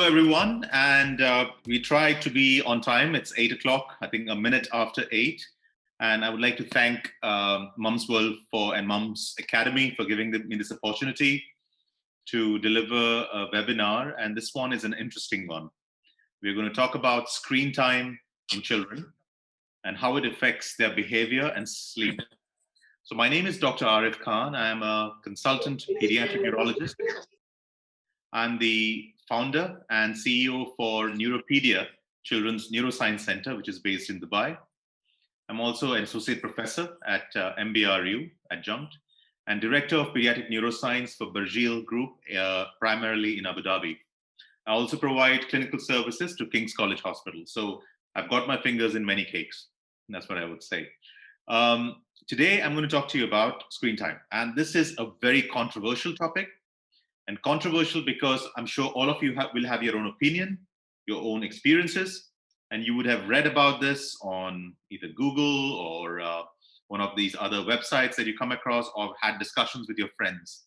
everyone. And we try to be on time. It's 8 o'clock, I think a minute after 8. And I would like to thank Mums World and Mums Academy for giving me this opportunity to deliver a webinar. And this one is an interesting one. We're going to talk about screen time in children and how it affects their behavior and sleep. So my name is Dr. Arif Khan. I am a consultant pediatric neurologist. I'm the founder and CEO for Neuropedia Children's Neuroscience Center, which is based in Dubai. I'm also an associate professor at MBRU adjunct and director of pediatric neuroscience for Burjeel Group, primarily in Abu Dhabi. I also provide clinical services to King's College Hospital. So I've got my fingers in many cakes. That's what I would say. Today, I'm going to talk to you about screen time. And this is a very controversial topic. And controversial because I'm sure all of you will have your own opinion, your own experiences, and you would have read about this on either Google or one of these other websites that you come across, or had discussions with your friends.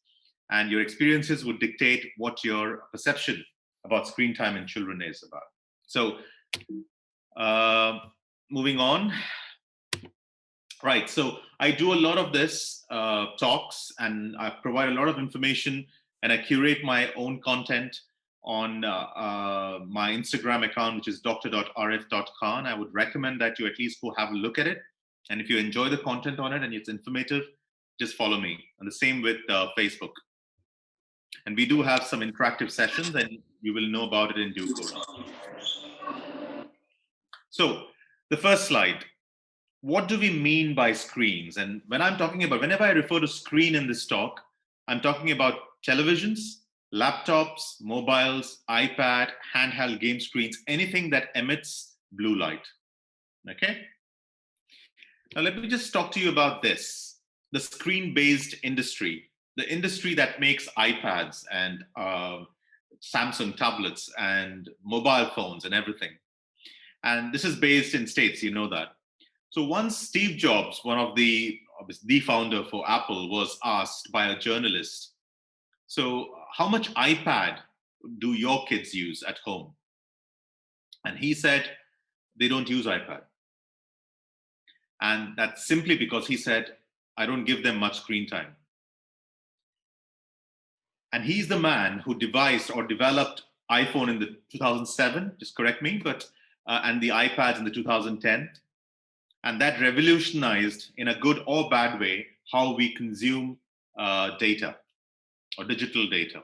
And your experiences would dictate what your perception about screen time in children is about. So moving on. Right, so I do a lot of this talks, and I provide a lot of information, and I curate my own content on my Instagram account, which is dr.arif.khan. I would recommend that you at least go have a look at it. And if you enjoy the content on it and it's informative, just follow me. And the same with Facebook. And we do have some interactive sessions, and you will know about it in due course. So the first slide. What do we mean by screens? And whenever I refer to screen in this talk, I'm talking about televisions, laptops, mobiles, iPad, handheld game screens, anything that emits blue light. Okay? Now let me just talk to you about this, the screen-based industry, the industry that makes iPads and Samsung tablets and mobile phones and everything. And this is based in States, you know that. So once Steve Jobs, one of the founder for Apple, was asked by a journalist, so how much iPad do your kids use at home? And he said, they don't use iPad. And that's simply because he said, I don't give them much screen time. And he's the man who devised or developed iPhone in the 2007, just correct me, and the iPads in the 2010. And that revolutionized, in a good or bad way, how we consume data or digital data.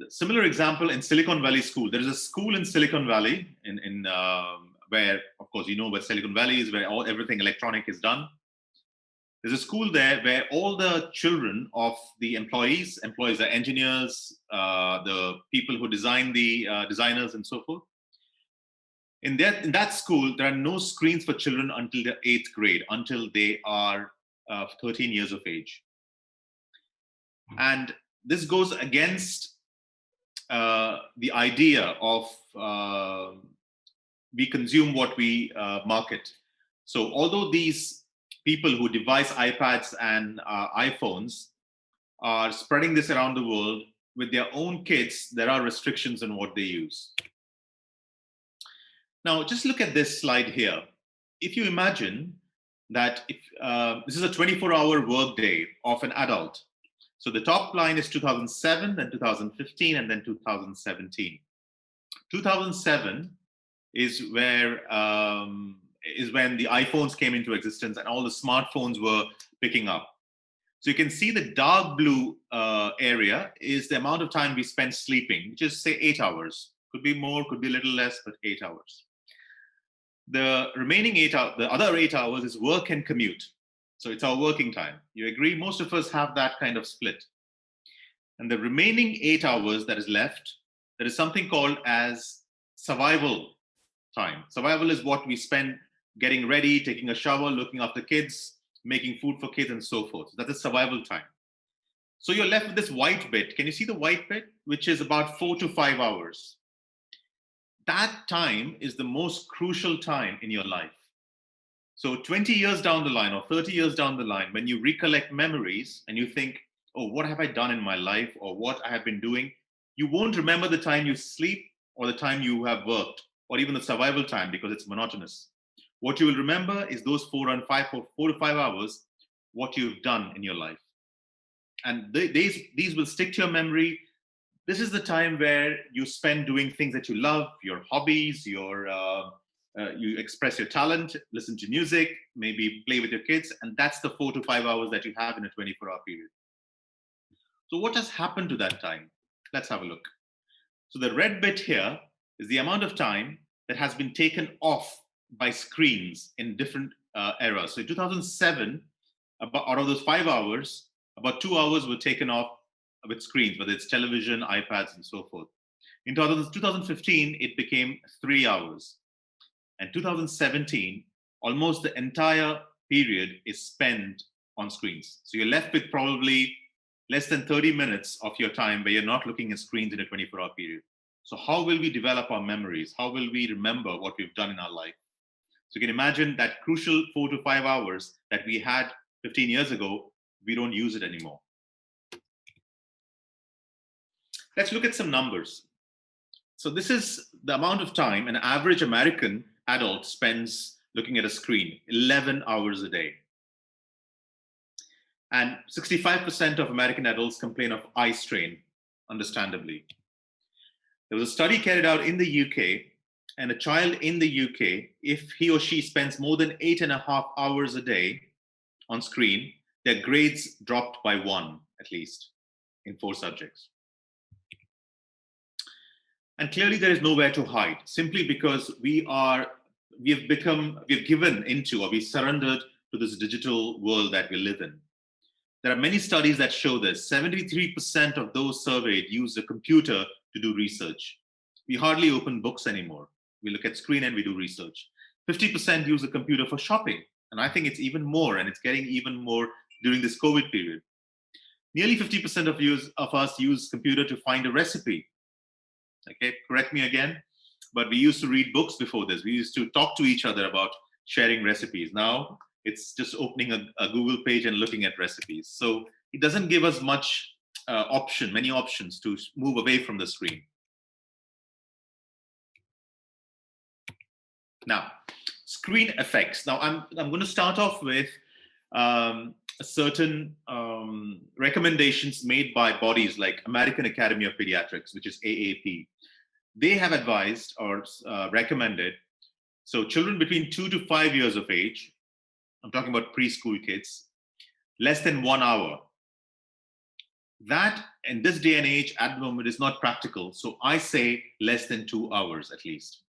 Similar example in Silicon Valley School. There is a school in Silicon Valley where, of course, you know where Silicon Valley is, where everything electronic is done. There's a school there where all the children of the employees, the engineers, the people who design the designers and so forth, in that school, there are no screens for children until the 8th grade, until they are 13 years of age. And this goes against the idea of we consume what we market. So although these people who devise iPads and iPhones are spreading this around the world, with their own kids, there are restrictions on what they use. Now, just look at this slide here. If you imagine that this is a 24-hour workday of an adult. So the top line is 2007, then 2015, and then 2017. 2007 is when the iPhones came into existence and all the smartphones were picking up. So you can see the dark blue area is the amount of time we spend sleeping, which is, say, 8 hours. Could be more, could be a little less, but 8 hours. The remaining 8 hours, the other 8 hours is work and commute. So it's our working time. You agree? Most of us have that kind of split. And the remaining 8 hours that is left, there is something called as survival time. Survival is what we spend getting ready, taking a shower, looking after kids, making food for kids, and so forth. So that's a survival time. So you're left with this white bit. Can you see the white bit? Which is about 4 to 5 hours. That time is the most crucial time in your life. So 20 years down the line or 30 years down the line, when you recollect memories and you think, oh, what have I done in my life or what I have been doing? You won't remember the time you sleep or the time you have worked or even the survival time because it's monotonous. What you will remember is those 4 to 5 what you've done in your life. And these will stick to your memory. This is the time where you spend doing things that you love, your hobbies, you express your talent, listen to music, maybe play with your kids, and that's the 4 to 5 hours that you have in a 24-hour period. So what has happened to that time? Let's have a look. So the red bit here is the amount of time that has been taken off by screens in different eras. So in 2007, out of those 5 hours, about 2 hours were taken off with screens, whether it's television, iPads, and so forth. In 2015, it became 3 hours. And 2017, almost the entire period is spent on screens. So you're left with probably less than 30 minutes of your time where you're not looking at screens in a 24-hour period. So how will we develop our memories? How will we remember what we've done in our life? So you can imagine that crucial 4 to 5 hours that we had 15 years ago, we don't use it anymore. Let's look at some numbers. So this is the amount of time an average American adult spends looking at a screen, 11 hours a day. And 65% of American adults complain of eye strain, understandably. There was a study carried out in the UK, and a child in the UK, if he or she spends more than 8.5 hours a day on screen, their grades dropped by 1, at least, in 4 subjects. And clearly there is nowhere to hide, simply because we have given into, or we surrendered to this digital world that we live in. There are many studies that show this. 73% of those surveyed use a computer to do research. We hardly open books anymore. We look at screen and we do research. 50% use a computer for shopping. And I think it's even more, and it's getting even more during this COVID period. Nearly 50% of us use computer to find a recipe. Okay, correct me again, but we used to read books before this. We used to talk to each other about sharing recipes. Now it's just opening a Google page and looking at recipes. So it doesn't give us many options to move away from the screen. Now, screen effects. Now I'm going to start off with certain recommendations made by bodies like American Academy of Pediatrics, which is AAP. They have advised or recommended, so children between 2 to 5 years of age, I'm talking about preschool kids, less than 1 hour. That, in this day and age, at the moment, is not practical. So I say less than 2 hours at least.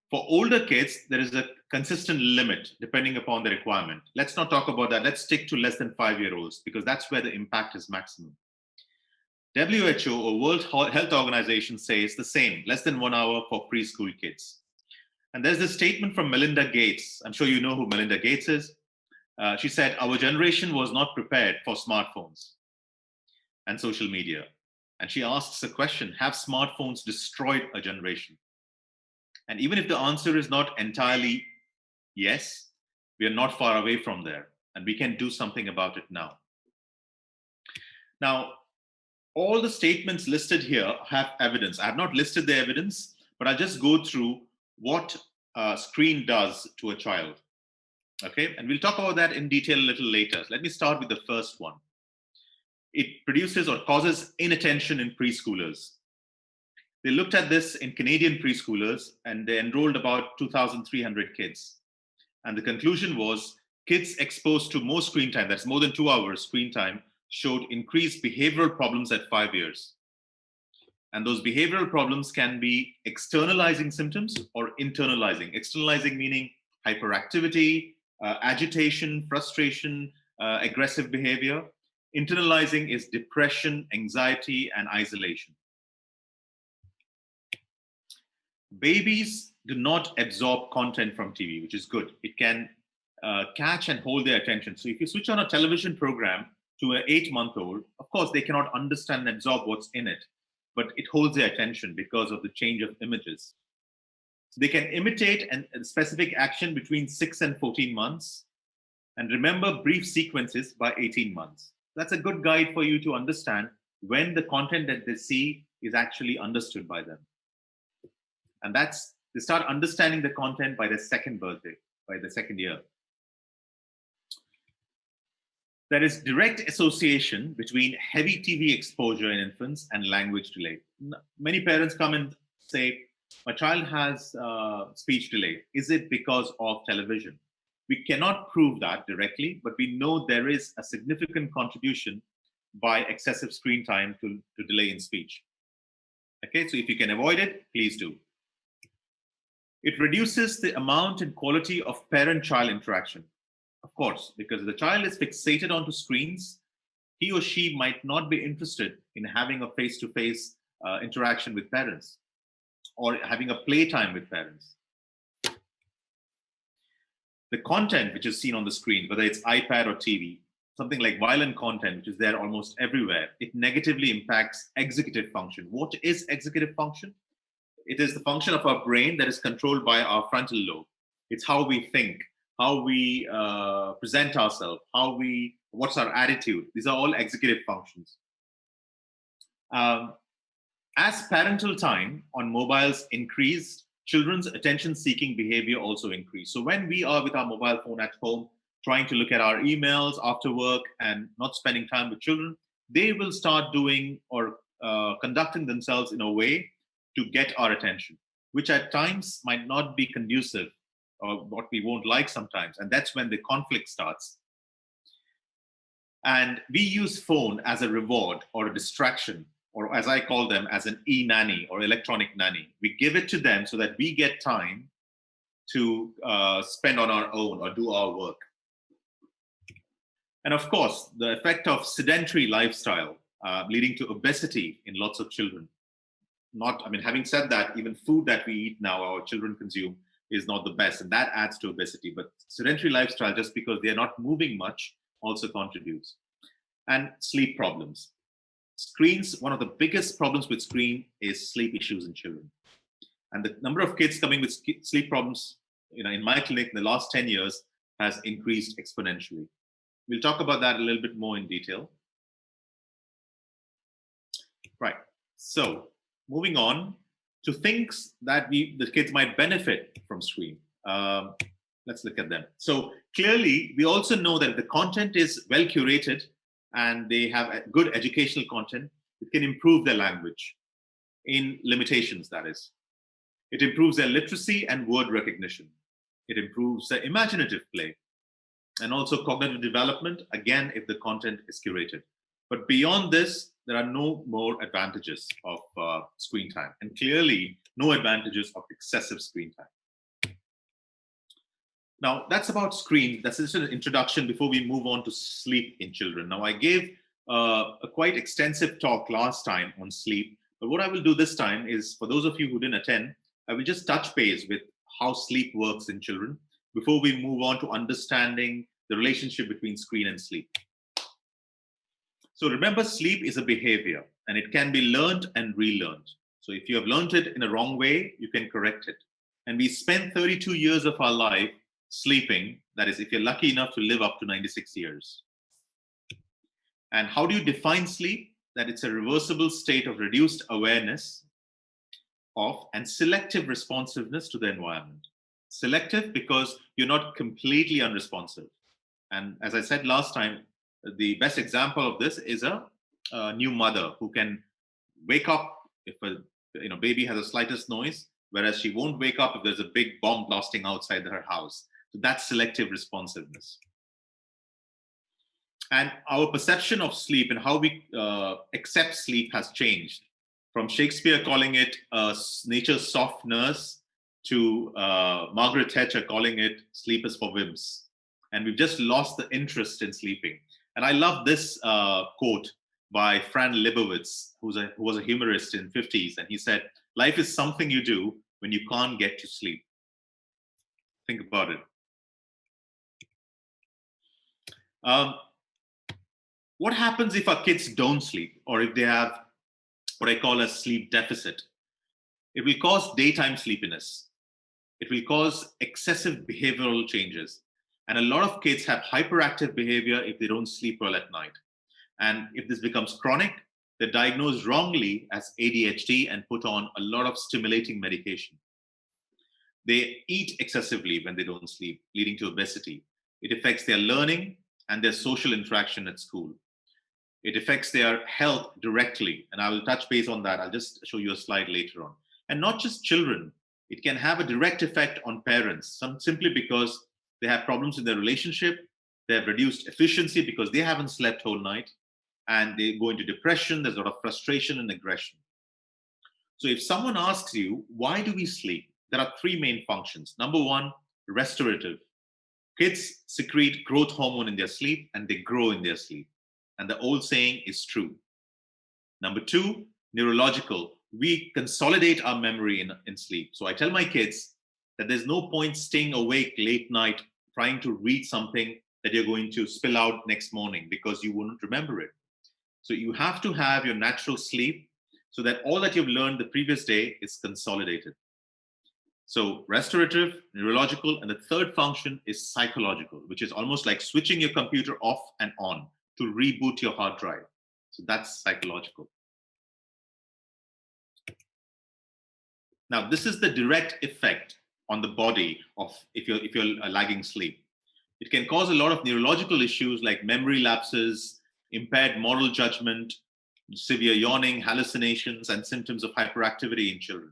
For older kids, there is a consistent limit depending upon the requirement. Let's not talk about that. Let's stick to less than 5-year-olds because that's where the impact is maximum. WHO, or World Health Organization, says the same, less than 1 hour for preschool kids. And there's this statement from Melinda Gates. I'm sure you know who Melinda Gates is. She said, our generation was not prepared for smartphones and social media. And she asks a question, have smartphones destroyed a generation? And even if the answer is not entirely yes, we are not far away from there. And we can do something about it now. Now, all the statements listed here have evidence. I have not listed the evidence, but I'll just go through what a screen does to a child. Okay, and we'll talk about that in detail a little later. Let me start with the first one. It produces or causes inattention in preschoolers. They looked at this in Canadian preschoolers and they enrolled about 2,300 kids. And the conclusion was kids exposed to more screen time, that's more than 2 hours screen time, showed increased behavioral problems at 5 years. And those behavioral problems can be externalizing symptoms or internalizing. Externalizing meaning hyperactivity, agitation, frustration, aggressive behavior. Internalizing is depression, anxiety, and isolation. Babies do not absorb content from TV, which is good. It can catch and hold their attention. So if you switch on a television program to an 8-month-old, of course, they cannot understand and absorb what's in it, but it holds their attention because of the change of images. So they can imitate a specific action between 6 and 14 months and remember brief sequences by 18 months. That's a good guide for you to understand when the content that they see is actually understood by them. And they start understanding the content by their second birthday, by the second year. There is direct association between heavy TV exposure in infants and language delay. Many parents come and say, my child has speech delay. Is it because of television? We cannot prove that directly, but we know there is a significant contribution by excessive screen time to delay in speech. Okay, so if you can avoid it, please do. It reduces the amount and quality of parent-child interaction. Of course, because if the child is fixated onto screens, he or she might not be interested in having a face-to-face interaction with parents or having a playtime with parents. The content which is seen on the screen, whether it's iPad or TV, something like violent content, which is there almost everywhere, it negatively impacts executive function. What is executive function? It is the function of our brain that is controlled by our frontal lobe. It's how we think, how we present ourselves, what's our attitude. These are all executive functions. As parental time on mobiles increased, children's attention-seeking behavior also increased. So when we are with our mobile phone at home, trying to look at our emails after work and not spending time with children, they will start doing or conducting themselves in a way to get our attention, which at times might not be conducive or what we won't like sometimes. And that's when the conflict starts. And we use phone as a reward or a distraction, or as I call them, as an e-nanny or electronic nanny. We give it to them so that we get time to spend on our own or do our work. And of course, the effect of sedentary lifestyle leading to obesity in lots of children. Having said that, even food that we eat now, our children consume, is not the best, and that adds to obesity. But sedentary lifestyle, just because they're not moving much, also contributes. And sleep problems. Screens, one of the biggest problems with screen is sleep issues in children. And the number of kids coming with sleep problems, in my clinic in the last 10 years has increased exponentially. We'll talk about that a little bit more in detail. Right, so moving on to things that the kids might benefit from screen. Let's look at them. So clearly, we also know that if the content is well curated and they have a good educational content, it can improve their language in limitations, that is. It improves their literacy and word recognition. It improves their imaginative play and also cognitive development, again, if the content is curated. But beyond this, there are no more advantages of screen time, and clearly no advantages of excessive screen time. Now, that's about screen. That's just an introduction before we move on to sleep in children. Now, I gave a quite extensive talk last time on sleep, but what I will do this time is, for those of you who didn't attend, I will just touch base with how sleep works in children before we move on to understanding the relationship between screen and sleep. So remember, sleep is a behavior, and it can be learned and relearned. So if you have learned it in a wrong way, you can correct it. And we spend 32 years of our life sleeping. That is, if you're lucky enough to live up to 96 years. And how do you define sleep? That it's a reversible state of reduced awareness of and selective responsiveness to the environment. Selective because you're not completely unresponsive. And as I said last time, the best example of this is a new mother who can wake up if a baby has the slightest noise, whereas she won't wake up if there's a big bomb blasting outside her house. So that's selective responsiveness. And our perception of sleep and how we accept sleep has changed. From Shakespeare calling it nature's soft nurse to Margaret Thatcher calling it sleep is for wimps. And we've just lost the interest in sleeping. And I love this quote by Fran Lebowitz, who was a humorist in the 50s. And he said, life is something you do when you can't get to sleep. Think about it. What happens if our kids don't sleep, or if they have what I call a sleep deficit? It will cause daytime sleepiness. It will cause excessive behavioral changes. And a lot of kids have hyperactive behavior if they don't sleep well at night. And if this becomes chronic, They're diagnosed wrongly as ADHD and put on a lot of stimulating medication. They eat excessively when they don't sleep, leading to obesity. It affects their learning and their social interaction at school. It affects their health directly. And I will touch base on that. I'll just show you a slide later on. And not just children, it can have a direct effect on parents, simply because they have problems in their relationship, they have reduced efficiency because they haven't slept whole night, and they go into depression, there's a lot of frustration and aggression. So if someone asks you, why do we sleep? There are three main functions. Number one, restorative. Kids secrete growth hormone in their sleep and they grow in their sleep. And the old saying is true. Number two, neurological. We consolidate our memory in sleep. So I tell my kids that there's no point staying awake late night trying to read something that you're going to spill out next morning because you wouldn't remember it. So you have to have your natural sleep so that all that you've learned the previous day is consolidated. So restorative, neurological, and the third function is psychological, which is almost like switching your computer off and on to reboot your hard drive. So that's psychological. Now, this is the direct effect on the body of if you're lagging sleep. It can cause a lot of neurological issues like memory lapses, impaired moral judgment, severe yawning, hallucinations, and symptoms of hyperactivity in children.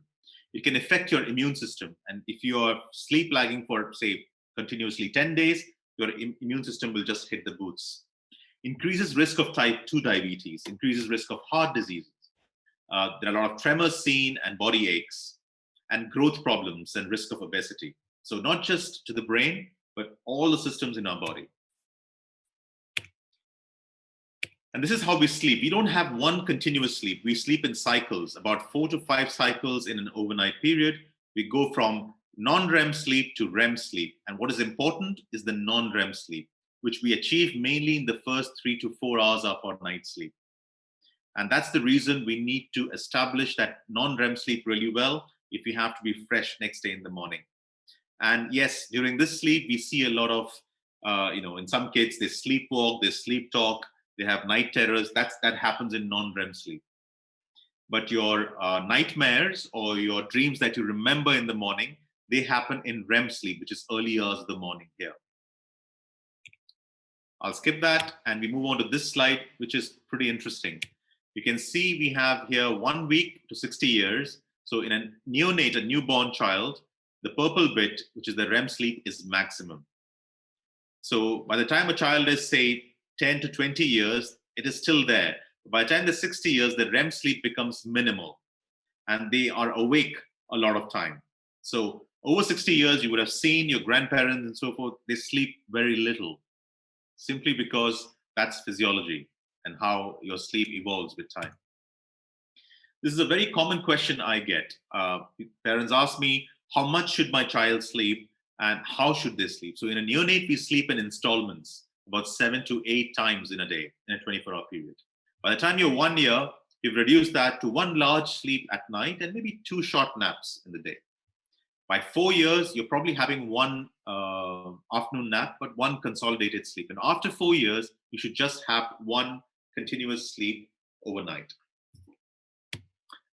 It can affect your immune system. And if you are sleep lagging for, say, continuously 10 days, your immune system will just hit the boots. Increases risk of type 2 diabetes, increases risk of heart diseases. There are a lot of tremors seen and body aches and growth problems and risk of obesity. So not just to the brain, but all the systems in our body. And this is how we sleep. We don't have one continuous sleep. We sleep in cycles, about 4 to 5 cycles in an overnight period. We go from non-REM sleep to REM sleep. And what is important is the non-REM sleep, which we achieve mainly in the first 3 to 4 hours of our night sleep. And that's the reason we need to establish that non-REM sleep really well if we have to be fresh next day in the morning. And yes, during this sleep, we see a lot of, in some kids, they sleepwalk, they sleep talk, they have night terrors. That happens in non-REM sleep. But your nightmares or your dreams that you remember in the morning, they happen in REM sleep, which is early hours of the morning here. I'll skip that and we move on to this slide, which is pretty interesting. You can see we have here 1 week to 60 years. So in a neonate, a newborn child, the purple bit, which is the REM sleep, is maximum. So by the time a child is, say, 10 to 20 years, it is still there. By the time they're 60 years, the REM sleep becomes minimal and they are awake a lot of time. So over 60 years, you would have seen your grandparents and so forth, they sleep very little, simply because that's physiology and how your sleep evolves with time. This is a very common question I get. Parents ask me, how much should my child sleep and how should they sleep? So in a neonate, we sleep in installments, about 7 to 8 times in a day, in a 24-hour period. By the time you're 1 year, you've reduced that to 1 large sleep at night and maybe 2 short naps in the day. By 4 years, you're probably having 1 afternoon nap, but 1 consolidated sleep. And after 4 years, you should just have 1 continuous sleep overnight.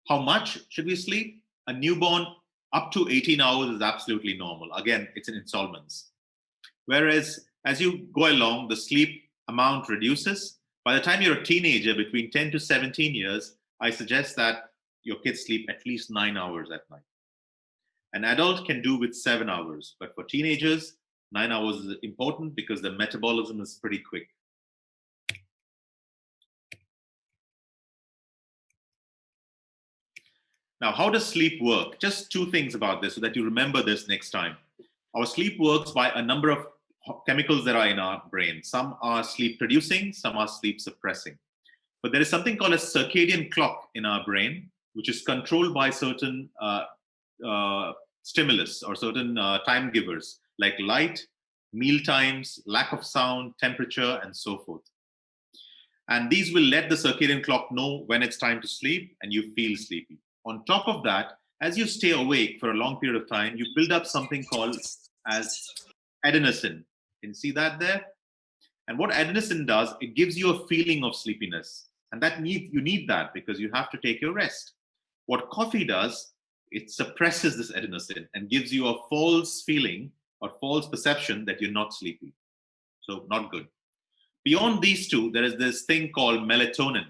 How much should we sleep? A newborn, up to 18 hours is absolutely normal. Again, it's in installments. Whereas as you go along, the sleep amount reduces. By the time you're a teenager, between 10 to 17 years, I suggest that your kids sleep at least 9 hours at night. An adult can do with 7 hours, but for teenagers, 9 hours is important because the metabolism is pretty quick. Now, how does sleep work? Just 2 things about this so that you remember this next time. Our sleep works by a number of chemicals that are in our brain. Some are sleep producing, some are sleep suppressing. But there is something called a circadian clock in our brain, which is controlled by certain stimulus or certain time givers like light, meal times, lack of sound, temperature, and so forth. And these will let the circadian clock know when it's time to sleep and you feel sleepy. On top of that, as you stay awake for a long period of time, you build up something called as adenosine. Can you see that there? And what adenosine does, it gives you a feeling of sleepiness. And you need that because you have to take your rest. What coffee does, it suppresses this adenosine and gives you a false feeling or false perception that you're not sleepy. So not good. Beyond these two, there is this thing called melatonin,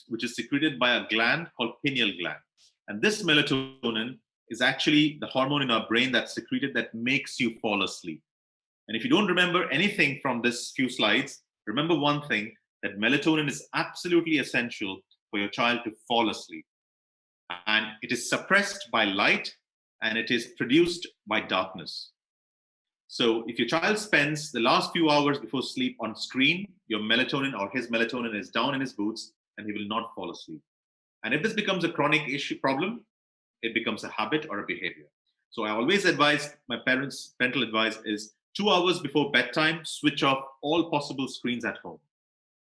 which is secreted by a gland called pineal gland. And this melatonin is actually the hormone in our brain that's secreted that makes you fall asleep. And if you don't remember anything from this few slides, remember one thing, that melatonin is absolutely essential for your child to fall asleep. And it is suppressed by light and it is produced by darkness. So if your child spends the last few hours before sleep on screen, your melatonin or his melatonin is down in his boots and he will not fall asleep. And if this becomes a chronic problem, it becomes a habit or a behavior. So I always advise my parents, parental advice is 2 hours before bedtime, switch off all possible screens at home.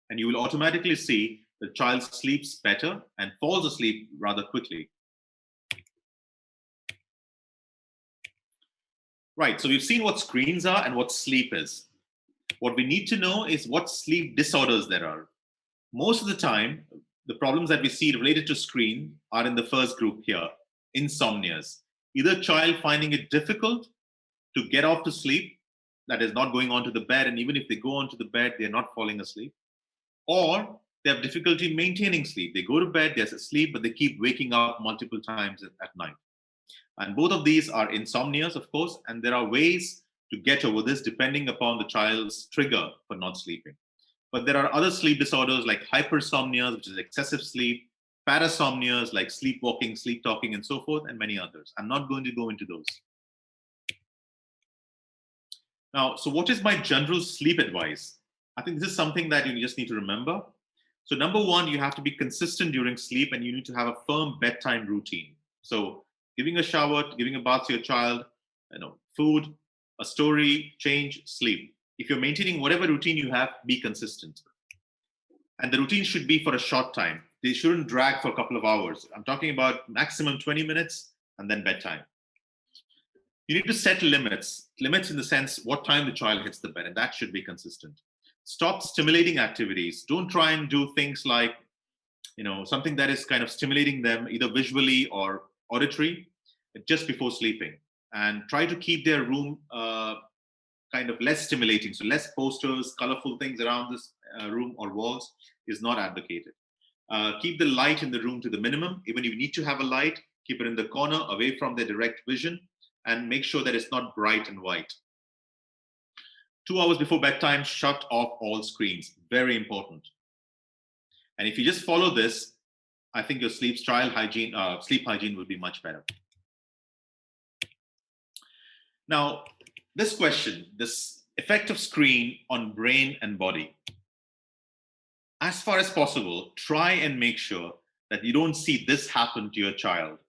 And you will automatically see the child sleeps better and falls asleep rather quickly. Right, so we've seen what screens are and what sleep is. What we need to know is what sleep disorders there are. Most of the time, the problems that we see related to screen are in the first group here, insomnias. Either child finding it difficult to get off to sleep, that is not going onto the bed, and even if they go onto the bed, they're not falling asleep. Or they have difficulty maintaining sleep. They go to bed, they're asleep, but they keep waking up multiple times at night. And both of these are insomnias, of course, and there are ways to get over this depending upon the child's trigger for not sleeping. But there are other sleep disorders like hypersomnia, which is excessive sleep, parasomnias like sleepwalking, sleep talking, and so forth, and many others. I'm not going to go into those. Now, so what is my general sleep advice? I think this is something that you just need to remember. So number one, you have to be consistent during sleep and you need to have a firm bedtime routine. So giving a shower, giving a bath to your child, food, a story, change, sleep. If you're maintaining whatever routine you have, be consistent. And the routine should be for a short time. They shouldn't drag for a couple of hours. I'm talking about maximum 20 minutes and then bedtime. You need to set limits in the sense what time the child hits the bed, and that should be consistent. Stop stimulating activities. Don't try and do things like, something that is kind of stimulating them either visually or auditory just before sleeping. And try to keep their room kind of less stimulating. So less posters, colorful things around this room or walls is not advocated. Keep the light in the room to the minimum. Even if you need to have a light, keep it in the corner away from their direct vision and make sure that it's not bright and white. 2 hours before bedtime, shut off all screens. Very important. And if you just follow this, I think your sleep hygiene will be much better. Now, this question, this effect of screen on brain and body. As far as possible, try and make sure that you don't see this happen to your child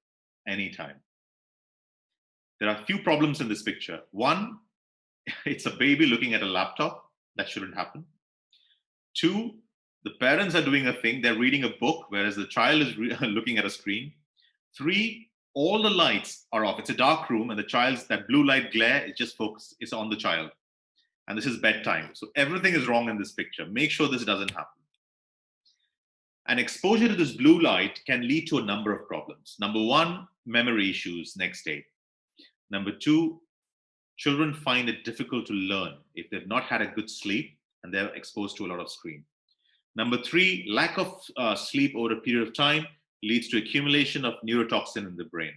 anytime. There are a few problems in this picture. One, it's a baby looking at a laptop. That shouldn't happen. Two, the parents are doing a thing. They're reading a book, whereas the child is looking at a screen. Three, all the lights are off. It's a dark room, and that blue light glare is just focused. It's on the child. And this is bedtime. So everything is wrong in this picture. Make sure this doesn't happen. And exposure to this blue light can lead to a number of problems. Number one, memory issues next day. Number two, children find it difficult to learn if they've not had a good sleep and they're exposed to a lot of screen. Number three, lack of sleep over a period of time leads to accumulation of neurotoxin in the brain.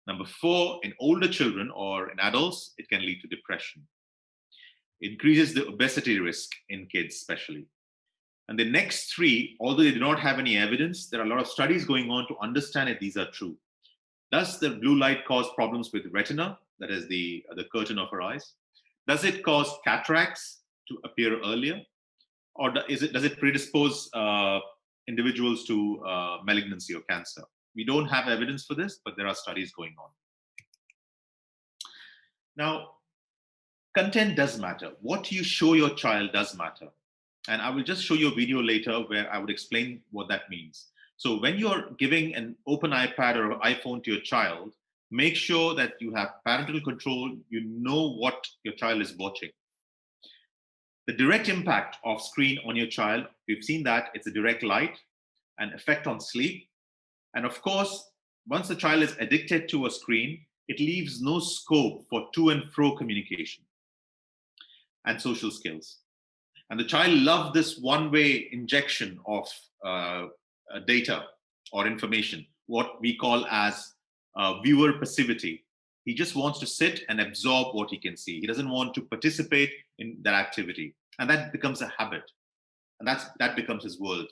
Number four, in older children or in adults, it can lead to depression. It increases the obesity risk in kids, especially. And the next three, although they do not have any evidence, there are a lot of studies going on to understand if these are true. Does the blue light cause problems with retina, that is the curtain of our eyes? Does it cause cataracts to appear earlier? Or does it predispose individuals to malignancy or cancer? We don't have evidence for this, but there are studies going on. Now, content does matter. What you show your child does matter. And I will just show you a video later where I would explain what that means. So when you're giving an open iPad or iPhone to your child, make sure that you have parental control. You know what your child is watching. The direct impact of screen on your child, we've seen that it's a direct light, an effect on sleep. And of course, once the child is addicted to a screen, it leaves no scope for to and fro communication and social skills. And the child loves this one-way injection of data or information, what we call as viewer passivity. He just wants to sit and absorb what he can see. He doesn't want to participate in that activity. And that becomes a habit. And that becomes his world.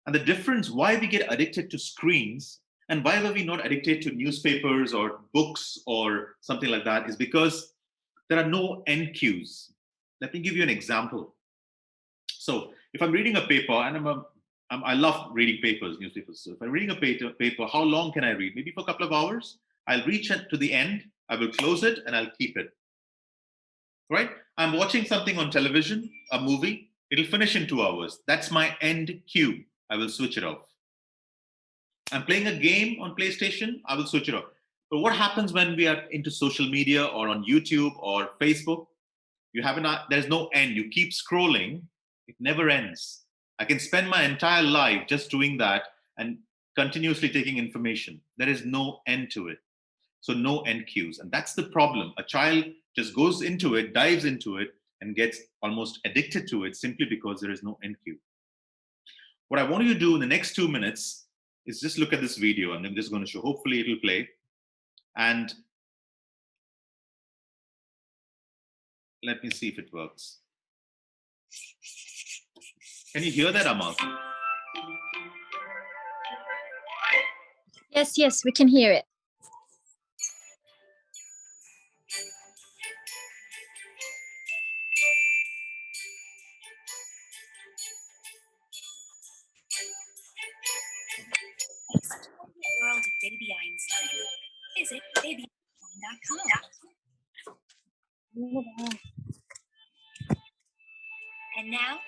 And the difference why we get addicted to screens and why were we not addicted to newspapers or books or something like that is because there are no end cues. Let me give you an example. So if I'm reading a paper and I love reading papers, newspapers. So if I'm reading a paper, how long can I read? Maybe for a couple of hours. I'll reach it to the end. I will close it and I'll keep it. Right? I'm watching something on television, a movie. It'll finish in 2 hours. That's my end cue. I will switch it off. I'm playing a game on PlayStation. I will switch it off. But what happens when we are into social media or on YouTube or Facebook? There's no end. You keep scrolling. It never ends. I can spend my entire life just doing that and continuously taking information. There is no end to it. So no end cues. And that's the problem. A child just goes into it, dives into it, and gets almost addicted to it simply because there is no end cue. What I want you to do in the next 2 minutes is just look at this video, and I'm just going to show. Hopefully it'll play. And let me see if it works. Can you hear that, Amal? Yes, we can hear it. World of Baby Einstein. Visit babyeinstein.com. And now,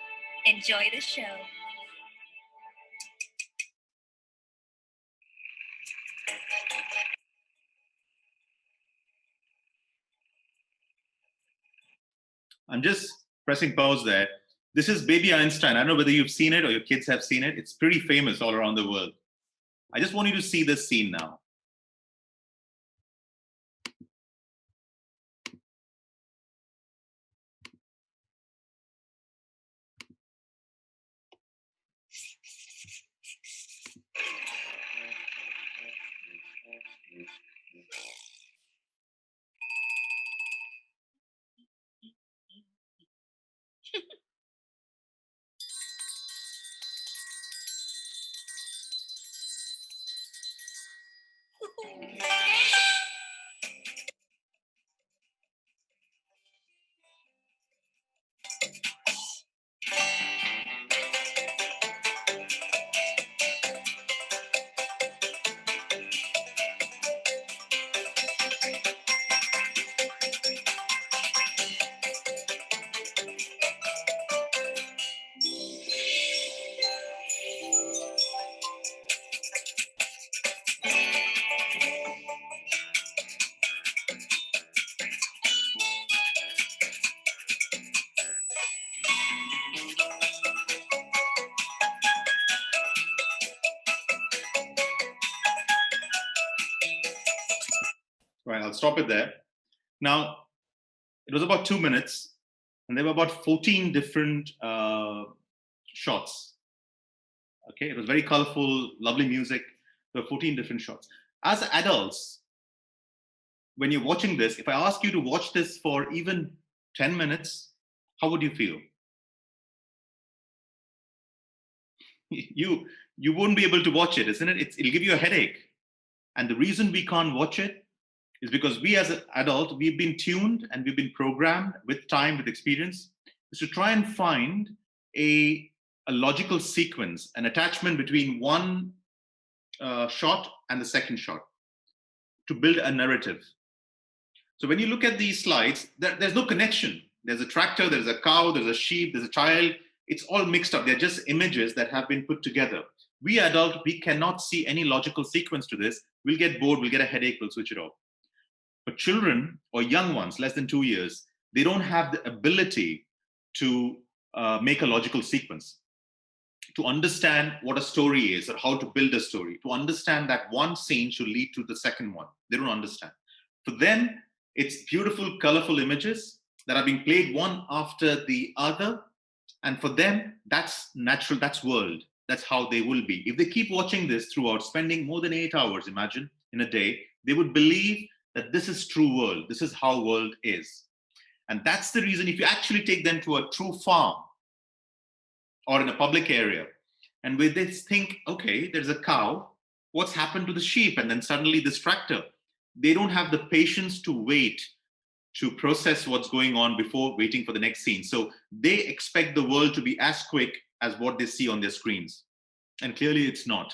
enjoy the show. I'm just pressing pause there. This is Baby Einstein. I don't know whether you've seen it or your kids have seen it. It's pretty famous all around the world. I just want you to see this scene now. Right, I'll stop it there. Now, it was about 2 minutes, and there were about 14 different shots. Okay, it was very colorful, lovely music. There were 14 different shots. As adults, when you're watching this, if I ask you to watch this for even 10 minutes, how would you feel? You won't be able to watch it, isn't it? It'll give you a headache. And the reason we can't watch it is because we as an adult, we've been tuned and we've been programmed with time, with experience, is to try and find a logical sequence, an attachment between one shot and the second shot to build a narrative. So when you look at these slides, there's no connection. There's a tractor, there's a cow, there's a sheep, there's a child. It's all mixed up. They're just images that have been put together. We adults, we cannot see any logical sequence to this. We'll get bored, we'll get a headache, we'll switch it off. But children or young ones, less than 2 years, they don't have the ability to make a logical sequence, to understand what a story is or how to build a story, to understand that one scene should lead to the second one. They don't understand. For them, it's beautiful, colorful images that are being played one after the other. And for them, that's natural, that's world. That's how they will be. If they keep watching this throughout, spending more than 8 hours, imagine, in a day, they would believe that this is true world. This is how world is. And that's the reason if you actually take them to a true farm or in a public area, and where they think, okay, there's a cow, what's happened to the sheep? And then suddenly this tractor. They don't have the patience to wait to process what's going on before waiting for the next scene. So they expect the world to be as quick as what they see on their screens. And clearly it's not.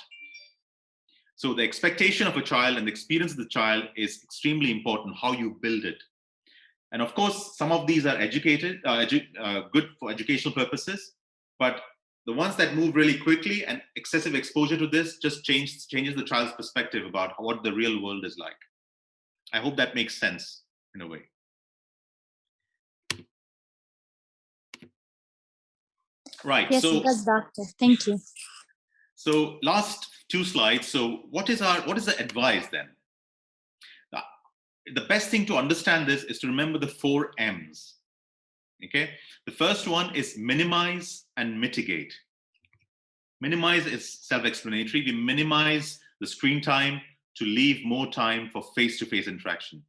So the expectation of a child and the experience of the child is extremely important, how you build it. And of course, some of these are good for educational purposes, but the ones that move really quickly and excessive exposure to this just changes the child's perspective about what the real world is like. I hope that makes sense in a way. Right. Yes, so it does, doctor. Thank you. So last two slides. So what is the advice then? The best thing to understand this is to remember the 4 M's. Okay. The first one is minimize and mitigate. Minimize is self-explanatory. We minimize the screen time to leave more time for face-to-face interaction,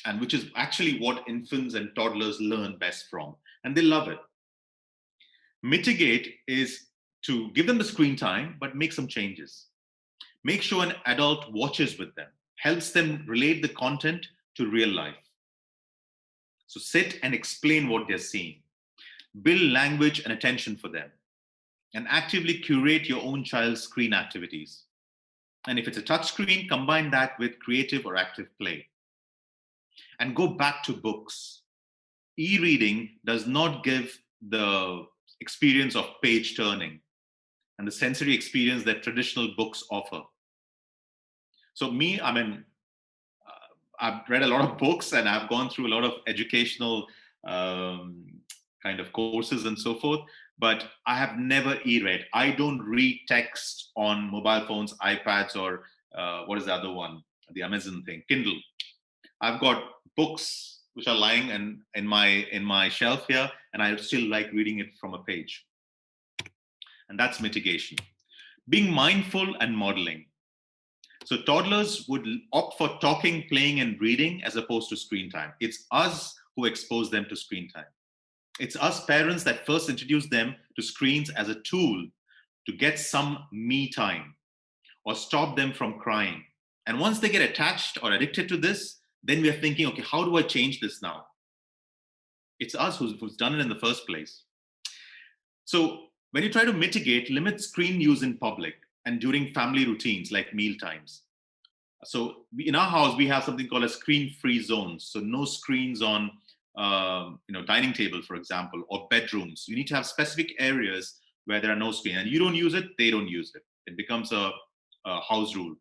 and which is actually what infants and toddlers learn best from, and they love it. Mitigate is to give them the screen time, but make some changes. Make sure an adult watches with them, helps them relate the content to real life. So sit and explain what they're seeing. Build language and attention for them. And actively curate your own child's screen activities. And if it's a touch screen, combine that with creative or active play. And go back to books. E-reading does not give the experience of page turning and the sensory experience that traditional books offer. So I've read a lot of books and I've gone through a lot of educational kind of courses and so forth, but I have never e-read. I don't read text on mobile phones, iPads, or what is the other one? The Amazon thing, Kindle. I've got books which are lying in my shelf here, and I still like reading it from a page. And that's mitigation. Being mindful and modeling. So toddlers would opt for talking, playing, and reading as opposed to screen time. It's us who expose them to screen time. It's us parents that first introduce them to screens as a tool to get some me time or stop them from crying. And once they get attached or addicted to this, then we are thinking, okay, how do I change this now? It's us who's done it in the first place. So when you try to mitigate, limit screen use in public and during family routines like meal times. So in our house, we have something called a screen-free zones. So no screens on dining table, for example, or bedrooms. You need to have specific areas where there are no screen. And you don't use it, they don't use it. It becomes a house rule.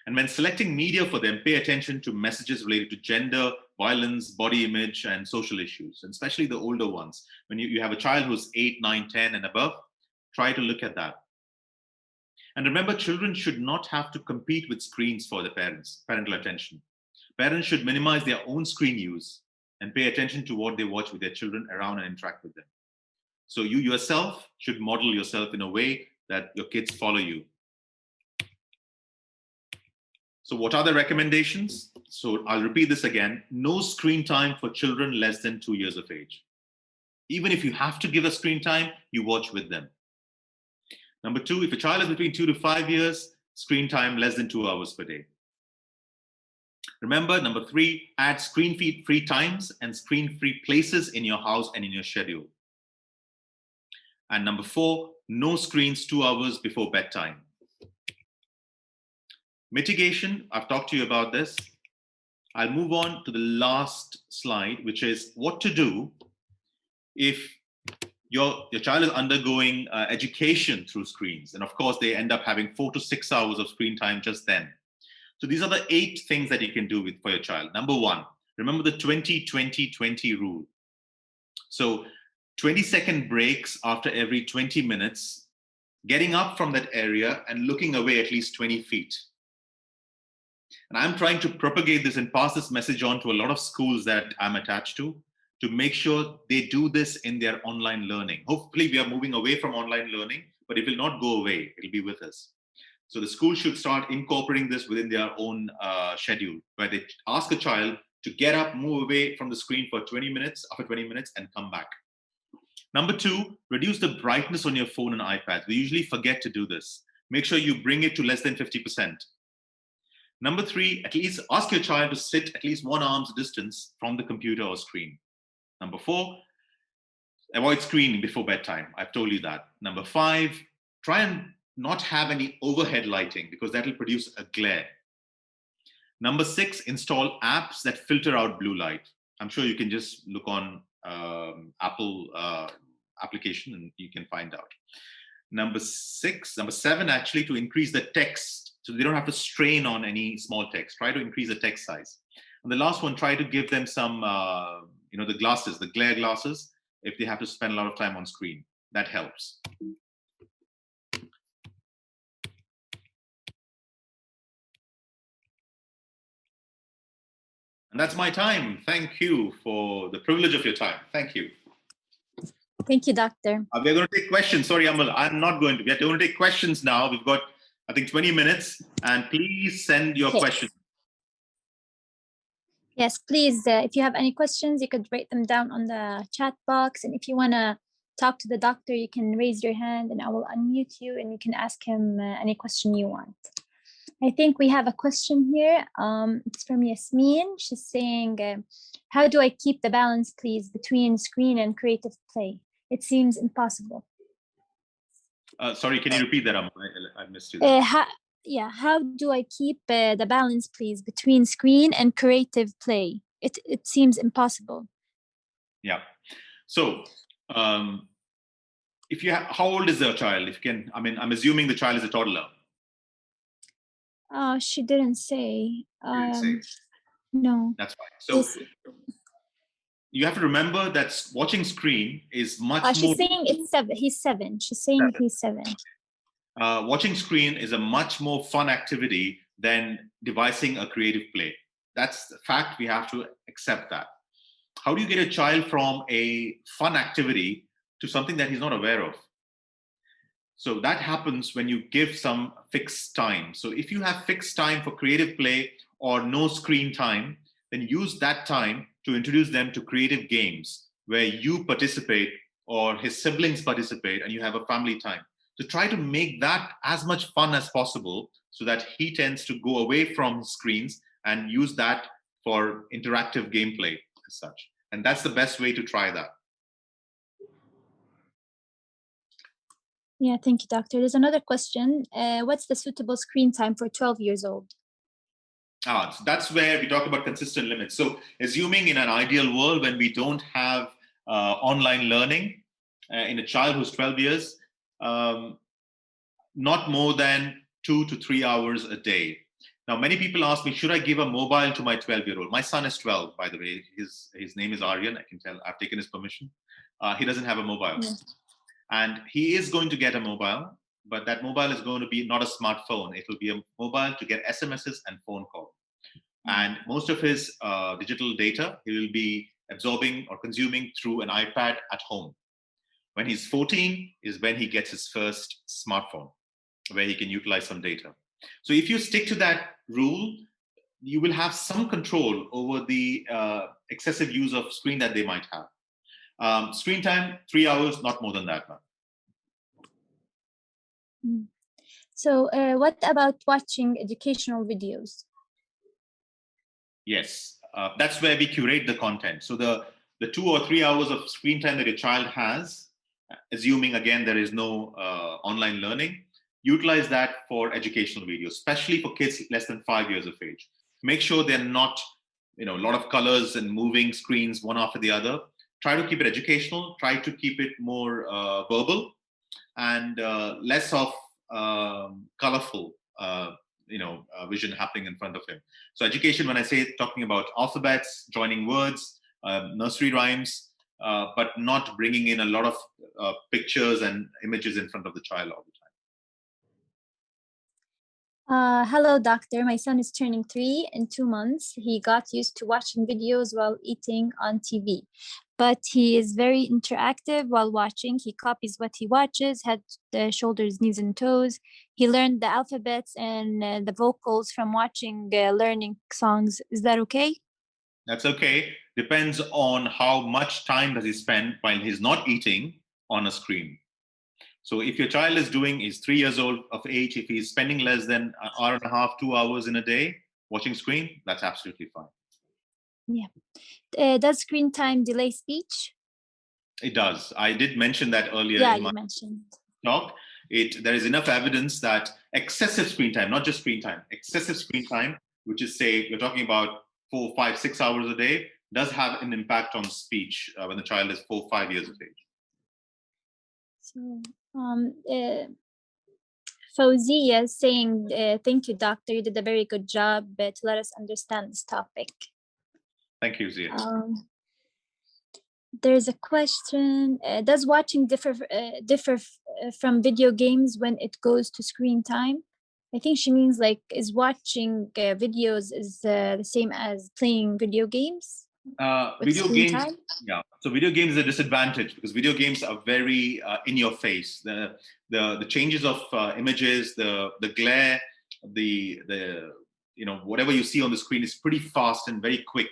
And when selecting media for them, pay attention to messages related to gender, violence, body image, and social issues, and especially the older ones. When you have a child who's 8, 9, 10, and above, try to look at that. And remember, children should not have to compete with screens for the parental attention. Parents should minimize their own screen use and pay attention to what they watch with their children around and interact with them. So you yourself should model yourself in a way that your kids follow you. So what are the recommendations? So I'll repeat this again. No screen time for children less than 2 years of age. Even if you have to give a screen time, you watch with them. Number 2, if a child is between 2 to 5 years, screen time less than 2 hours per day. Remember, number 3, add screen-free times and screen-free places in your house and in your schedule. And number 4, no screens 2 hours before bedtime. Mitigation, I've talked to you about this. I'll move on to the last slide, which is what to do if your child is undergoing education through screens. And of course, they end up having 4 to 6 hours of screen time just then. So these are the 8 things that you can do for your child. Number 1, remember the 20-20-20 rule. So 20-second breaks after every 20 minutes, getting up from that area and looking away at least 20 feet. And I'm trying to propagate this and pass this message on to a lot of schools that I'm attached to make sure they do this in their online learning. Hopefully, we are moving away from online learning, but it will not go away. It'll be with us. So the school should start incorporating this within their own schedule, where they ask a child to get up, move away from the screen for 20 minutes, after 20 minutes, and come back. Number 2, reduce the brightness on your phone and iPad. We usually forget to do this. Make sure you bring it to less than 50%. Number 3, at least ask your child to sit at least 1 arm's distance from the computer or screen. Number 4, avoid screening before bedtime. I've told you that. Number 5, try and not have any overhead lighting because that will produce a glare. Number 6, install apps that filter out blue light. I'm sure you can just look on Apple application and you can find out. Number 7, actually, to increase the text so they don't have to strain on any small text. Try to increase the text size. And the last one, try to give them some, the glasses, the glare glasses, if they have to spend a lot of time on screen. That helps. And that's my time. Thank you for the privilege of your time. Thank you. Thank you, Doctor. We're going to take questions. Sorry, Amal, I'm not going to. We're going to take questions now. We've got, I think, 20 minutes. And please send your questions. Yes, please. If you have any questions, you could write them down on the chat box. And if you want to talk to the doctor, you can raise your hand and I will unmute you and you can ask him any question you want. I think we have a question here. It's from Yasmin. She's saying, how do I keep the balance, please, between screen and creative play? It seems impossible. Sorry, can you repeat that? I missed you. How do I keep the balance, please, between screen and creative play? It seems impossible. Yeah. So, if you have, how old is the child? If you can, I'm assuming the child is a toddler. She didn't say. No. That's fine. So you have to remember that watching screen is much more. She's saying it's 7. He's 7. She's saying he's 7. Watching screen is a much more fun activity than devising a creative play. That's the fact. We have to accept that. How do you get a child from a fun activity to something that he's not aware of? So that happens when you give some fixed time. So if you have fixed time for creative play or no screen time, then use that time to introduce them to creative games where you participate or his siblings participate and you have a family time. So try to make that as much fun as possible so that he tends to go away from screens and use that for interactive gameplay as such. And that's the best way to try that. Yeah, thank you, Doctor. There's another question. What's the suitable screen time for 12 years old? So that's where we talk about consistent limits. So assuming in an ideal world when we don't have online learning in a child who's 12 years, not more than 2 to 3 hours a day. Now, many people ask me, should I give a mobile to my 12-year-old? My son is 12, by the way. His name is Aryan. I can tell. I've taken his permission. He doesn't have a mobile. Yeah. And he is going to get a mobile, but that mobile is going to be not a smartphone. It will be a mobile to get SMSs and phone call. And most of his digital data, he will be absorbing or consuming through an iPad at home. When he's 14 is when he gets his first smartphone, where he can utilize some data. So if you stick to that rule, you will have some control over the excessive use of screen that they might have. Screen time, 3 hours, not more than that. So what about watching educational videos? Yes, that's where we curate the content. So the 2 or 3 hours of screen time that your child has, assuming again there is no online learning, utilize that for educational videos, especially for kids less than 5 years of age. Make sure they're not, a lot of colors and moving screens one after the other. Try to keep it educational. Try to keep it more verbal and less of colorful, vision happening in front of him. So education, when I say talking about alphabets, joining words, nursery rhymes, but not bringing in a lot of pictures and images in front of the child all the time. Hello, doctor. My son is turning 3 in 2 months. He got used to watching videos while eating on TV, but he is very interactive while watching. He copies what he watches, head, shoulders, knees, and toes. He learned the alphabets and the vocals from watching learning songs. Is that okay? That's okay. Depends on how much time does he spend while he's not eating on a screen. So if your child is 3 years old of age, if he's spending less than an hour and a half, 2 hours in a day watching screen, that's absolutely fine. Yeah. Does screen time delay speech? It does. I did mention that earlier Yeah, in my you mentioned. talk. There is enough evidence that excessive screen time, not just screen time, excessive screen time, which is, say, we're talking about 4, 5, 6 hours a day, does have an impact on speech when the child is 4, 5 years of age. So, Fauzia is saying, thank you, doctor. You did a very good job to let us understand this topic. Thank you, Zia. There's a question. Does watching differ from video games when it goes to screen time? I think she means like, is watching videos is the same as playing video games? Video screen games, time? yeah. So video games is a disadvantage because video games are very in your face. The changes of images, the glare, the whatever you see on the screen is pretty fast and very quick,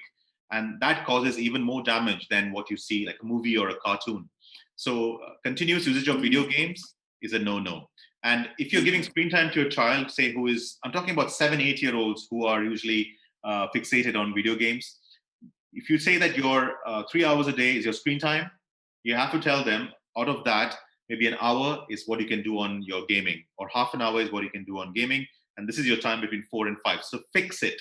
and that causes even more damage than what you see like a movie or a cartoon. So continuous usage of video games is a no-no. And if you're giving screen time to a child, say I'm talking about 7, 8-year-olds who are usually fixated on video games. If you say that your 3 hours a day is your screen time, you have to tell them out of that, maybe an hour is what you can do on your gaming, or half an hour is what you can do on gaming. And this is your time between 4 and 5. So fix it.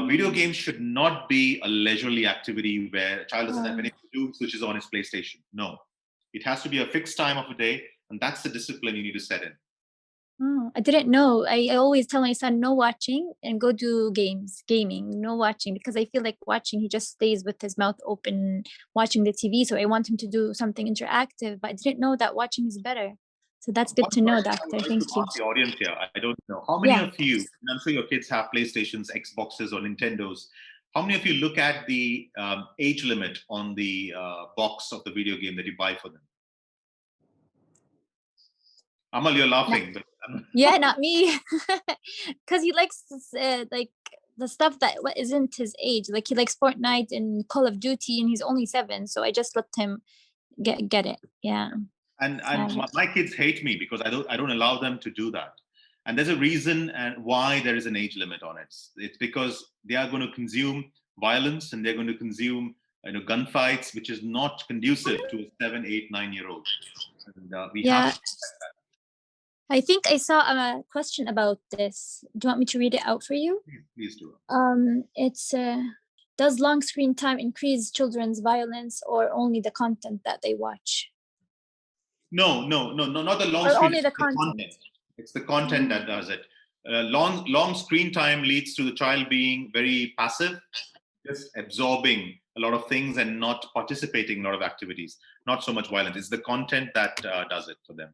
Video games should not be a leisurely activity where a child doesn't have anything to do, switches on his PlayStation. No, it has to be a fixed time of the day. And that's the discipline you need to set in. Oh, I didn't know. I always tell my son no watching and go do gaming, no watching, because I feel like watching, he just stays with his mouth open watching the TV. So I want him to do something interactive, but I didn't know that watching is better. So that's good to know, doctor. Thank you. The audience here, I don't know. How many of you, and I'm sure your kids have PlayStations, Xboxes, or Nintendos. How many of you look at the age limit on the box of the video game that you buy for them? Amal, you're laughing. But yeah, not me. Because he likes like the stuff that isn't his age. Like he likes Fortnite and Call of Duty, and he's only 7. So I just let him get it. Yeah. And my kids hate me because I don't allow them to do that. And there's a reason and why there is an age limit on it. It's because they are going to consume violence and they're going to consume gunfights, which is not conducive to a 7, 8, 9-year-old. And we have to that. I think I saw a question about this. Do you want me to read it out for you? Please do. It's does long screen time increase children's violence or only the content that they watch? No, not the long or screen. Only the content. It's the content that does it. Long screen time leads to the child being very passive, just absorbing a lot of things and not participating in a lot of activities. Not so much violence. It's the content that does it for them.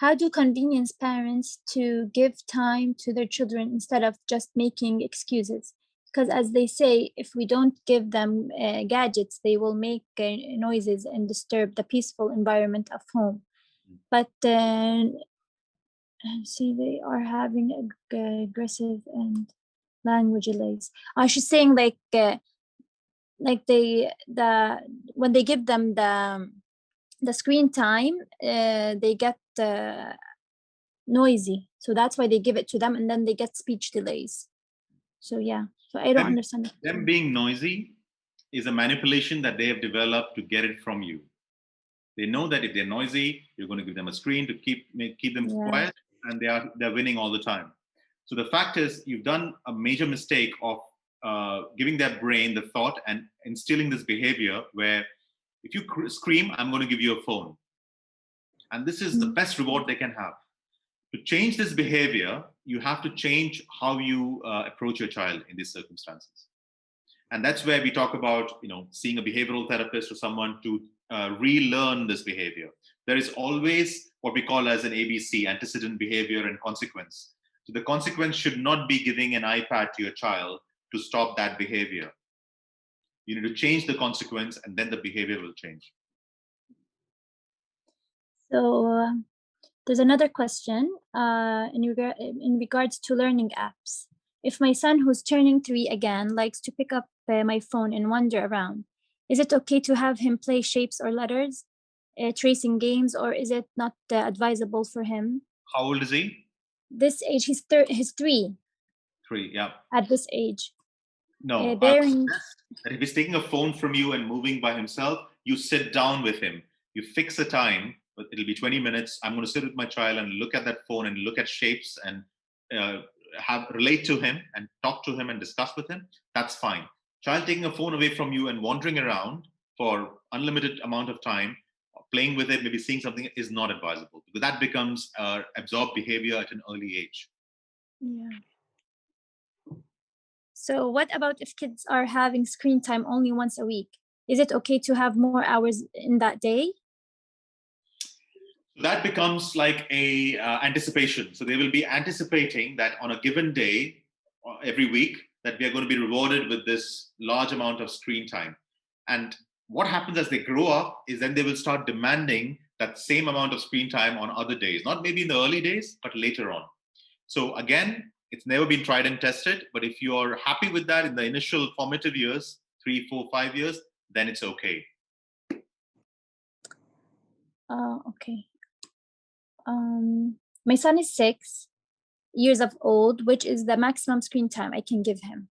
How do convenience parents to give time to their children instead of just making excuses? Because as they say, if we don't give them gadgets, they will make noises and disturb the peaceful environment of home. But see, they are having aggressive and language delays. She's saying like when they give them the screen time, they get noisy. So that's why they give it to them, and then they get speech delays. So yeah, so I don't understand. Them being noisy is a manipulation that they have developed to get it from you. They know that if they're noisy, you're going to give them a screen to keep them quiet, and they're winning all the time. So the fact is, you've done a major mistake of giving their brain the thought and instilling this behavior where if you scream, I'm going to give you a phone. And this is the best reward they can have. To change this behavior, you have to change how you approach your child in these circumstances. And that's where we talk about, seeing a behavioral therapist or someone to relearn this behavior. There is always what we call as an ABC, antecedent behavior and consequence. So the consequence should not be giving an iPad to your child to stop that behavior. You need to change the consequence, and then the behavior will change. So there's another question in regards to learning apps. If my son, who's turning 3 again, likes to pick up my phone and wander around, is it okay to have him play shapes or letters, tracing games, or is it not advisable for him? How old is he? This age, he's 3 3, yeah. at this age. No, bearing that if he's taking a phone from you and moving by himself, you sit down with him. You fix a time, but it'll be 20 minutes. I'm going to sit with my child and look at that phone and look at shapes and relate to him and talk to him and discuss with him. That's fine. Child taking a phone away from you and wandering around for unlimited amount of time, playing with it, maybe seeing something, is not advisable, because that becomes absorbed behavior at an early age. Yeah. So what about if kids are having screen time only once a week? Is it okay to have more hours in that day? That becomes like a anticipation. So they will be anticipating that on a given day, every week, that we are going to be rewarded with this large amount of screen time. And what happens as they grow up is then they will start demanding that same amount of screen time on other days, not maybe in the early days, but later on. So again, it's never been tried and tested, but if you're happy with that in the initial formative years, 3, 4, 5 years, then it's okay. Okay. My son is 6 years of old, which is the maximum screen time I can give him.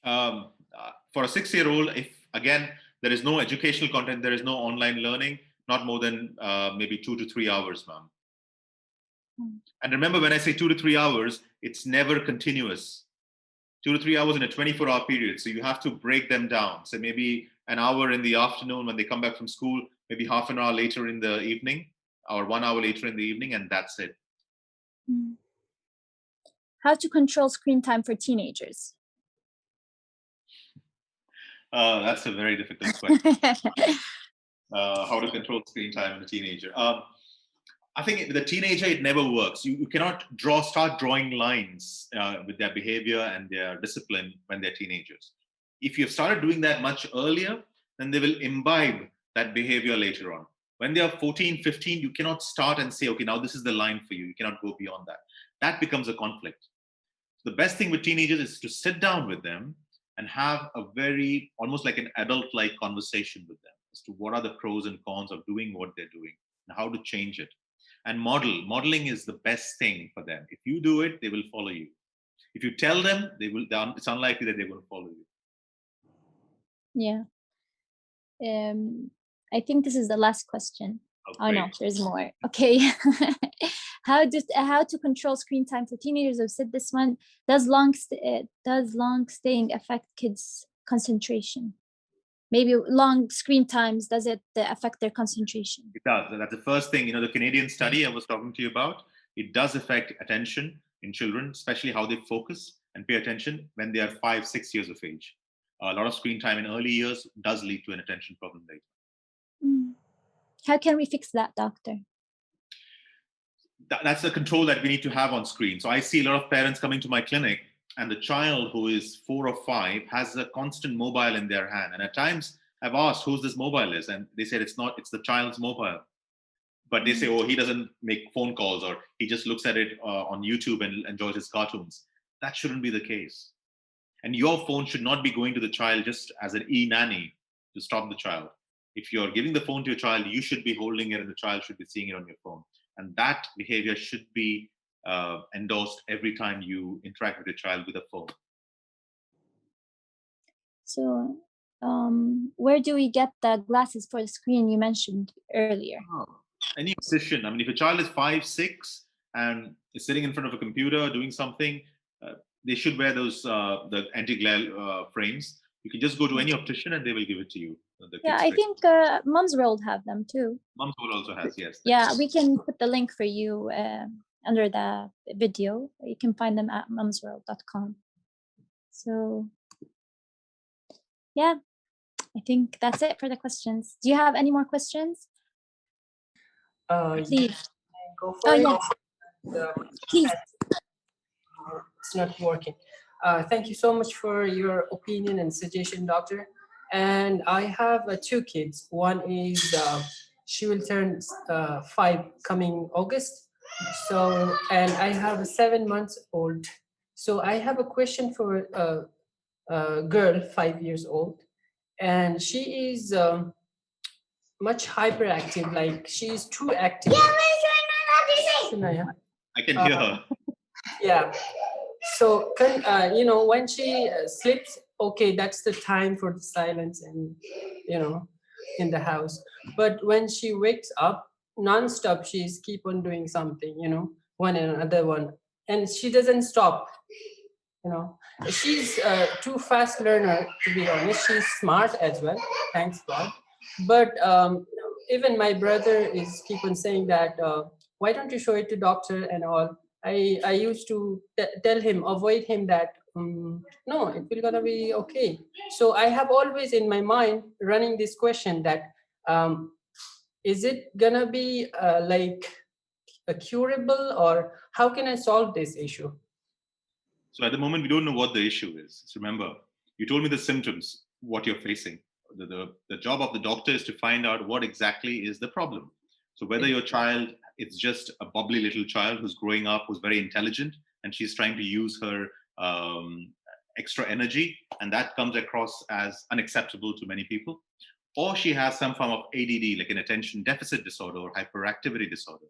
For a 6-year-old, if again there is no educational content, there is no online learning, not more than maybe 2 to 3 hours, ma'am. And remember, when I say 2 to 3 hours, it's never continuous. 2 to 3 hours in a 24-hour period. So you have to break them down. So maybe an hour in the afternoon when they come back from school, maybe half an hour later in the evening, or 1 hour later in the evening, and that's it. How to control screen time for teenagers? That's a very difficult question. How to control screen time in a teenager? I think with a teenager, it never works. You cannot start drawing lines with their behavior and their discipline when they're teenagers. If you've started doing that much earlier, then they will imbibe that behavior later on. When they are 14, 15, you cannot start and say, okay, now this is the line for you. You cannot go beyond that. That becomes a conflict. The best thing with teenagers is to sit down with them and have a very, almost like an adult-like conversation with them as to what are the pros and cons of doing what they're doing and how to change it. And modeling is the best thing for them. If you do it, they will follow you. If you tell them, it's unlikely that they will follow you. Yeah. I think this is the last question. Oh no, there's more. Okay. How to control screen time for teenagers? I've said this one. Does long staying affect kids' concentration? Maybe long screen times, does it affect their concentration? It does. That's the first thing. The Canadian study I was talking to you about, it does affect attention in children, especially how they focus and pay attention when they are 5, 6 years of age. A lot of screen time in early years does lead to an attention problem later. How can we fix that, doctor? That's the control that we need to have on screen. So I see a lot of parents coming to my clinic, and the child who is 4 or 5 has a constant mobile in their hand. And at times I've asked whose this mobile is, and they said it's the child's mobile. But they say, oh, he doesn't make phone calls, or he just looks at it on YouTube and enjoys his cartoons. That shouldn't be the case. And your phone should not be going to the child just as an e-nanny to stop the child. If you're giving the phone to your child, you should be holding it and the child should be seeing it on your phone. And that behavior should be endorsed every time you interact with your child with a phone. So where do we get the glasses for the screen you mentioned earlier? Any optician. I mean, if a child is 5, 6 and is sitting in front of a computer doing something, they should wear those the anti-glare frames. You can just go to any optician and they will give it to you. Yeah, I think Mom's World have them too. Mom's World also has, yes. Yeah, we can put the link for you under the video. You can find them at momsworld.com. So yeah, I think that's it for the questions. Do you have any more questions? Please. Go for Oh, it. yeah, please. It's not working. Thank you so much for your opinion and suggestion, doctor. And I have two kids. One is she will turn 5 coming August. So, and I have a 7 months old. So I have a question for a girl, 5 years old, and she is much hyperactive. Like she is too active. Shunaya. I can hear her. Yeah. So, when she sleeps, okay, that's the time for the silence and, in the house. But when she wakes up non-stop, she's keep on doing something, one and another one. And she doesn't stop, She's too fast learner, to be honest. She's smart as well, thanks God. But even my brother is keep on saying that, why don't you show it to doctor and all. I used to tell him, avoid him that, no, it will gonna be okay. So I have always in my mind running this question that, is it gonna be like a curable, or how can I solve this issue? So at the moment, we don't know what the issue is. So remember, you told me the symptoms, what you're facing. The job of the doctor is to find out what exactly is the problem. So whether your child, it's just a bubbly little child who's growing up, who's very intelligent, and she's trying to use her extra energy, and that comes across as unacceptable to many people, or she has some form of ADD, like an attention deficit disorder or hyperactivity disorder.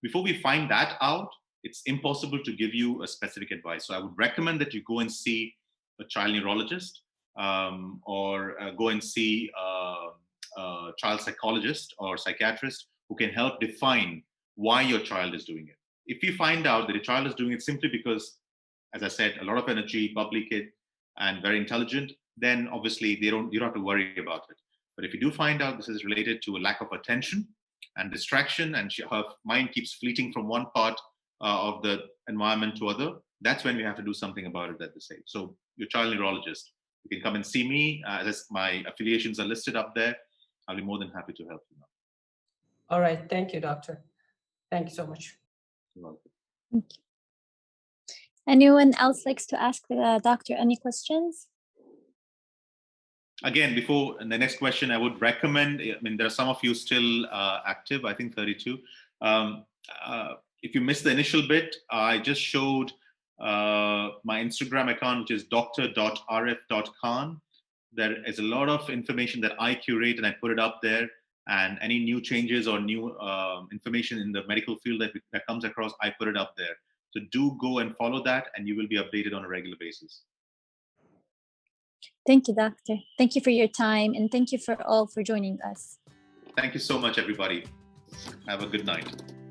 Before we find that out, it's impossible to give you a specific advice. So I would recommend that you go and see a child neurologist, or go and see a child psychologist or psychiatrist who can help define why your child is doing it. If you find out that your child is doing it simply because, as I said, a lot of energy, bubbly kid, and very intelligent, then obviously you don't have to worry about it. But if you do find out this is related to a lack of attention and distraction, and her mind keeps fleeting from one part of the environment to other, that's when we have to do something about it at this age. So your child neurologist, you can come and see me. As my affiliations are listed up there, I'll be more than happy to help you now. All right. Thank you, doctor. Thank you so much. You're welcome. Thank you. Anyone else likes to ask the doctor any questions? Again, before the next question, I would recommend, I mean, there are some of you still active, I think 32. If you missed the initial bit, I just showed my Instagram account, which is dr.arif.khan. There is a lot of information that I curate and I put it up there. And any new changes or new information in the medical field that comes across, I put it up there. So do go and follow that, and you will be updated on a regular basis. Thank you, doctor. Thank you for your time, and thank you for all for joining us. Thank you so much, everybody. Have a good night.